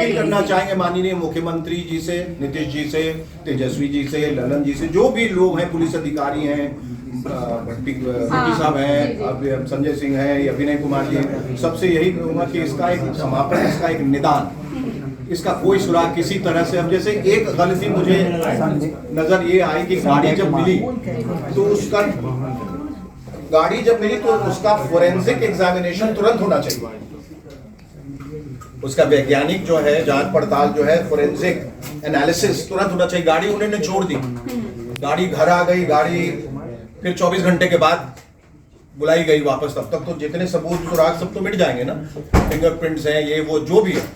Appeal करना चाहेंगे माननीय मुख्यमंत्री जी से, नीतीश जी से, तेजस्वी जी से, ललन जी से, जो भी लोग हैं, पुलिस अधिकारी हैं, भट्टी साहब हैं, अब संजय सिंह हैं, या विनय कुमार जी हैं, सबसे यही कहूँगा कि इसका एक समापन, इसका एक निदान, इसका कोई सुराग किसी तरह से। अब जैसे एक गलती मुझे नजर ये आई कि गाड़ी जब मिली तो उसका फोरेंसिक एग्जामिनेशन तुरंत होना चाहिए। उसका वैज्ञानिक जो है जांच पड़ताल जो है, फोरेंसिक एनालिसिस तुरंत होना चाहिए। गाड़ी उन्होंने छोड़ दी, गाड़ी घर आ गई, गाड़ी फिर 24 घंटे के बाद बुलाई गई वापस, तब तक तो जितने सबूत सुराग सब तो मिट जाएंगे ना, फिंगरप्रिंट्स हैं, ये वो जो भी है।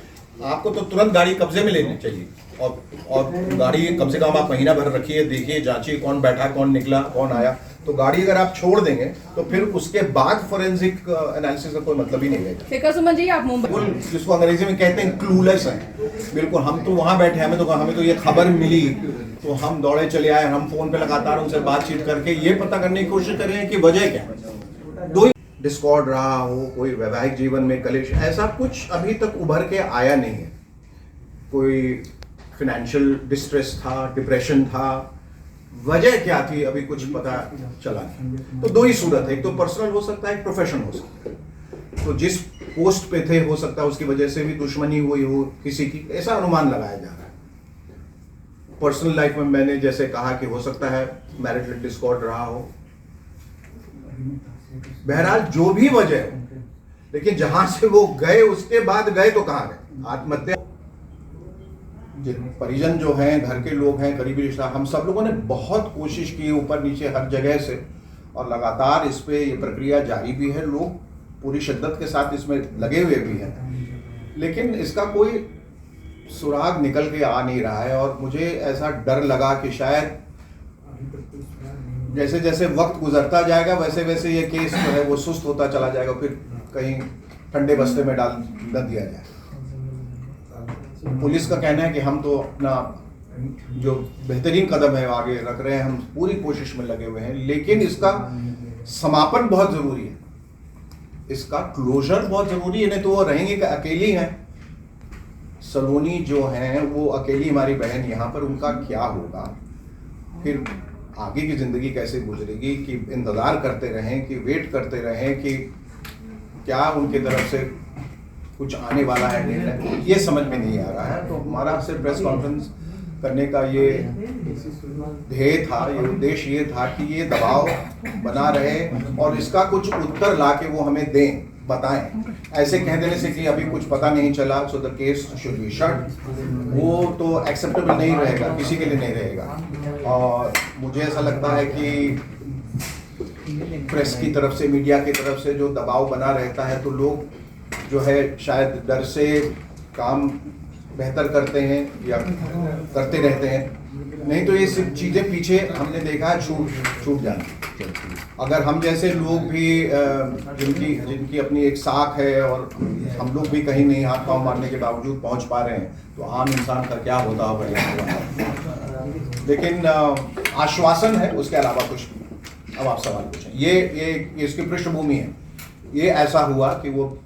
आपको तो तुरंत गाड़ी कब्जे में लेनी चाहिए, और गाड़ी कम से कम आप महीना भर रखिए, देखिए, जांचिए कौन बैठा, कौन निकला, कौन आया। तो गाड़ी अगर आप छोड़ देंगे तो फिर उसके बाद फोरेंसिक एनालिसिस का कोई मतलब ही नहीं रहेगा। फिकर सुमन जी, आप मुंबई, जिसको अंग्रेजी में कहते हैं क्लूलेस हैं, बिल्कुल। हम तो वहां बैठे, हमें तो ये खबर मिली तो हम दौड़े चले आए, हम फोन पे लगातार उनसे बातचीत करके ये पता करने की कोशिश कर रहे हैं कि वजह क्या है। दो डिस्कॉर्ड रहा हो, कोई वैवाहिक जीवन में कलेश, ऐसा कुछ अभी तक उभर के आया नहीं है। कोई फाइनेंशियल डिस्ट्रेस था, डिप्रेशन था, वजह क्या थी अभी कुछ पता चला नहीं। तो दो ही सूरत है, एक तो पर्सनल हो सकता है, एक प्रोफेशनल हो सकता है। तो जिस पोस्ट पे थे हो सकता है उसकी वजह से भी दुश्मनी हुई हो किसी की, ऐसा अनुमान लगाया जा रहा है। पर्सनल लाइफ में मैंने जैसे कहा कि हो सकता है मैरिटल डिस्कॉर्ड रहा हो, बहरहाल जो भी वजह हो, लेकिन जहां से वो गए उसके बाद गए तो कहां गए? आत्महत्या। परिजन जो हैं, घर के लोग हैं, करीबी रिश्ता, हम सब लोगों ने बहुत कोशिश की ऊपर नीचे हर जगह से, और लगातार इस पे ये प्रक्रिया जारी भी है। लोग पूरी शिद्दत के साथ इसमें लगे हुए भी हैं, लेकिन इसका कोई सुराग निकल के आ नहीं रहा है। और मुझे ऐसा डर लगा कि शायद जैसे जैसे वक्त गुजरता जाएगा वैसे वैसे ये केस जो है वो सुस्त होता चला जाएगा, फिर कहीं ठंडे बस्ते में डाल न दिया जाए। पुलिस का कहना है कि हम तो अपना जो बेहतरीन कदम है आगे रख रहे हैं, हम पूरी कोशिश में लगे हुए हैं, लेकिन इसका समापन बहुत जरूरी है, इसका क्लोजर बहुत जरूरी है। नहीं तो वो रहेंगी कि अकेली हैं, सलोनी जो हैं वो अकेली हमारी बहन यहाँ पर, उनका क्या होगा, फिर आगे की जिंदगी कैसे गुजरेगी? कि इंतजार करते रहें, कि वेट करते रहें कि क्या उनके तरफ से कुछ आने वाला है निर्णय, ये समझ में नहीं आ रहा है। तो हमारा सिर्फ प्रेस कॉन्फ्रेंस करने का ये ध्येय था, ये उद्देश्य ये था कि ये दबाव बना रहे और इसका कुछ उत्तर ला के वो हमें दें, बताएं। ऐसे कह देने से कि अभी कुछ पता नहीं चला so the case should be shut, वो तो एक्सेप्टेबल नहीं रहेगा, किसी के लिए नहीं रहेगा। और मुझे ऐसा लगता है कि प्रेस की तरफ से, मीडिया की तरफ से जो दबाव बना रहता है, तो लोग जो है शायद डर से काम बेहतर करते हैं या करते रहते हैं, नहीं तो ये सब चीज़ें पीछे हमने देखा है छूट जाती। अगर हम जैसे लोग भी जिनकी अपनी एक साख है और हम लोग भी कहीं नहीं हाथ पांव मारने के बावजूद पहुंच पा रहे हैं, तो आम इंसान का क्या होता होगा। लेकिन आश्वासन है, उसके अलावा कुछ नहीं। अब आप सवाल पूछें। ये इसकी पृष्ठभूमि है। ये ऐसा हुआ कि वो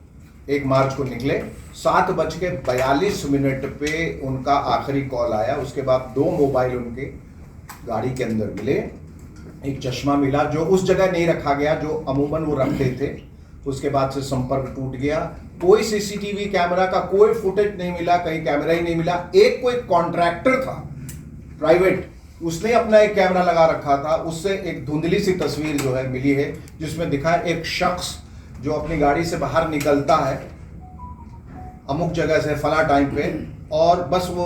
1 मार्च को निकले, 7:42 पे उनका आखिरी कॉल आया। उसके बाद 2 मोबाइल उनके गाड़ी के अंदर मिले, एक चश्मा मिला जो उस जगह नहीं रखा गया जो अमूमन वो रखते थे। उसके बाद से संपर्क टूट गया। कोई सीसीटीवी कैमरा का कोई फुटेज नहीं मिला, कहीं कैमरा ही नहीं मिला। एक कोई कॉन्ट्रैक्टर था प्राइवेट, उसने अपना एक कैमरा लगा रखा था, उससे एक धुंधली सी तस्वीर जो है मिली है, जिसमें दिखा एक शख्स जो अपनी गाड़ी से बाहर निकलता है अमुक जगह से फला टाइम पे, और बस वो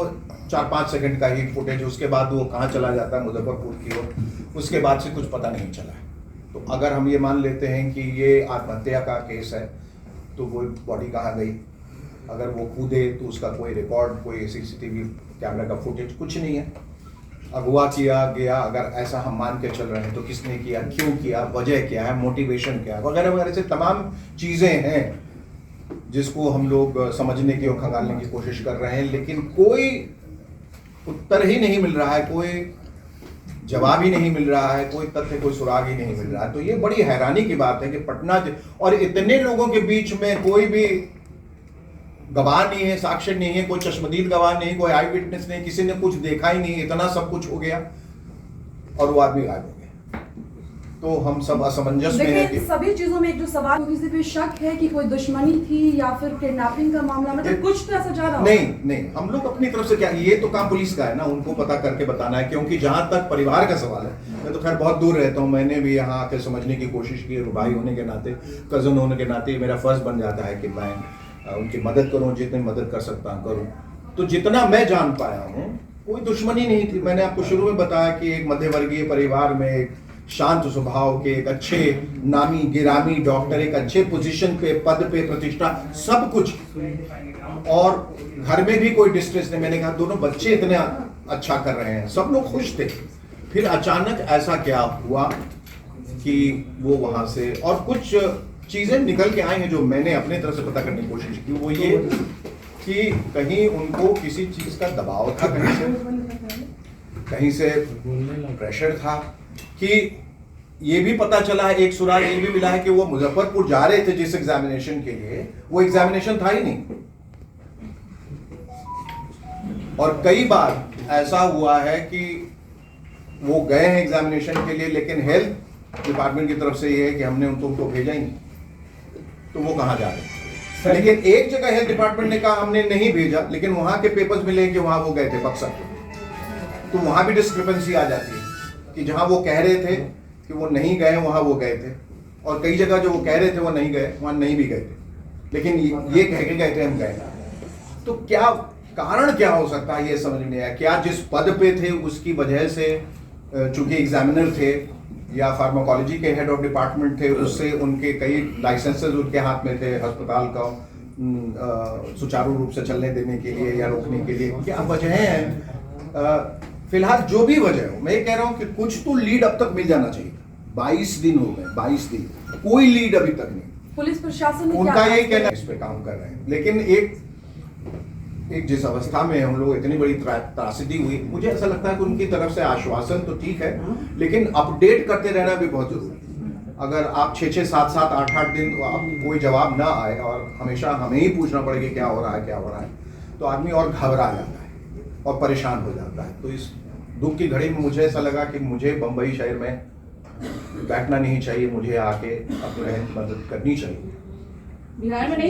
4-5 सेकंड का ही फुटेज, उसके बाद वो कहाँ चला जाता है मुजफ्फरपुर की ओर, उसके बाद से कुछ पता नहीं चला है। तो अगर हम ये मान लेते हैं कि ये आत्महत्या का केस है, तो वो बॉडी कहाँ गई? अगर वो कूदे तो उसका कोई रिकॉर्ड, कोई सीसीटीवी कैमरा का फुटेज कुछ नहीं है। अगवा किया गया, अगर ऐसा हम मान के चल रहे हैं, तो किसने किया, क्यों किया, वजह क्या है, मोटिवेशन क्या है, वगैरह वगैरह से तमाम चीज़ें हैं जिसको हम लोग समझने की और खंगालने की कोशिश कर रहे हैं, लेकिन कोई उत्तर ही नहीं मिल रहा है, कोई जवाब ही नहीं मिल रहा है, कोई तथ्य, कोई सुराग ही नहीं मिल रहा है। तो ये बड़ी हैरानी की बात है कि पटना और इतने लोगों के बीच में कोई भी गवाह नहीं है, साक्ष्य नहीं है, कोई चश्मदीद गवाह नहीं, कोई आई विटनेस नहीं, किसी ने कुछ देखा ही नहीं, इतना सब कुछ हो गया और वो आदमी गायब हो गया। तो हम सब असमंजस में हैं कि सभी चीजों में एक जो सवाल किसी पे शक है कि कोई दुश्मनी थी या फिर किडनैपिंग का मामला, मतलब कुछ तो ऐसा जा रहा नहीं, हम लोग अपनी तरफ से क्या, ये तो काम पुलिस का है ना, उनको पता करके बताना है। क्योंकि जहां तक परिवार का सवाल है, मैं तो खैर बहुत दूर रहता हूँ, मैंने भी यहाँ आके समझने की कोशिश की, भाई होने के नाते, कजन होने के नाते मेरा फर्ज बन जाता है कि मैं उनकी मदद करूँ, जितनी मदद कर सकता हूँ करूँ। तो जितना मैं जान पाया हूँ कोई दुश्मनी नहीं थी। मैंने आपको शुरू में बताया कि एक मध्यवर्गीय परिवार में एक शांत स्वभाव के, एक अच्छे नामी गिरामी डॉक्टर, एक अच्छे पोजीशन पे, पद पे, प्रतिष्ठा, सब कुछ, और घर में भी कोई डिस्ट्रेस नहीं। मैंने कहा दोनों बच्चे इतने अच्छा कर रहे हैं, सब लोग खुश थे। फिर अचानक ऐसा क्या हुआ कि वो वहां से, और कुछ चीजें निकल के आई हैं जो मैंने अपने तरफ से पता करने की कोशिश की। वो ये कि कहीं उनको किसी चीज का दबाव था, कहीं से प्रेशर था, कि ये भी पता चला है, एक सुराग ये भी मिला है कि वो मुजफ्फरपुर जा रहे थे जिस एग्जामिनेशन के लिए, वो एग्जामिनेशन था ही नहीं। और कई बार ऐसा हुआ है कि वो गए हैं एग्जामिनेशन के लिए, लेकिन हेल्थ डिपार्टमेंट की तरफ से ये है कि हमने उनको भेजा ही नहीं, तो वो कहाँ जा रहे हैं। लेकिन एक जगह हेल्थ डिपार्टमेंट ने कहा हमने नहीं भेजा, लेकिन वहां के पेपर्स मिले कि वहां वो गए थे बक्सर। तो वहां भी डिस्क्रिपेंसी आ जाती है कि जहां वो कह रहे थे कि वो नहीं गए, वहां वो गए थे, और कई जगह जो वो कह रहे थे वो नहीं गए, वहां नहीं भी गए थे, लेकिन ये कह के गए थे हम गए। तो क्या कारण क्या हो सकता है, ये समझ नहीं आया। क्या जिस पद पे थे उसकी वजह से, चूंकि एग्जामिनर थे या फार्माकोलॉजी के हेड ऑफ डिपार्टमेंट थे, उससे उनके कई लाइसेंसेस उनके हाथ में थे अस्पताल का सुचारू रूप से चलने देने के लिए या रोकने के लिए, क्या वजह है। फिलहाल जो भी वजह हो, मैं ये कह रहा हूं कि कुछ तो लीड अब तक मिल जाना चाहिए। 22 दिन हो गए, 22 दिन, कोई लीड अभी तक नहीं। पुलिस प्रशासन उनका ये कहना है इस पे काम कर रहे हैं, लेकिन एक जिस अवस्था में हम लोग, इतनी बड़ी त्रासदी हुई, मुझे ऐसा लगता है कि उनकी तरफ से आश्वासन तो ठीक है, लेकिन अपडेट करते रहना भी बहुत जरूरी है। अगर आप 6-6, 7-7, 8-8 दिन तो आप कोई जवाब ना आए और हमेशा हमें ही पूछना पड़े कि क्या हो रहा है, क्या हो रहा है, तो आदमी और घबरा जाता है और परेशान हो जाता है। तो इस दुख की घड़ी में मुझे ऐसा लगा कि मुझे बम्बई शहर में बैठना नहीं चाहिए, मुझे आके अपने मदद करनी चाहिए। बिहार में नहीं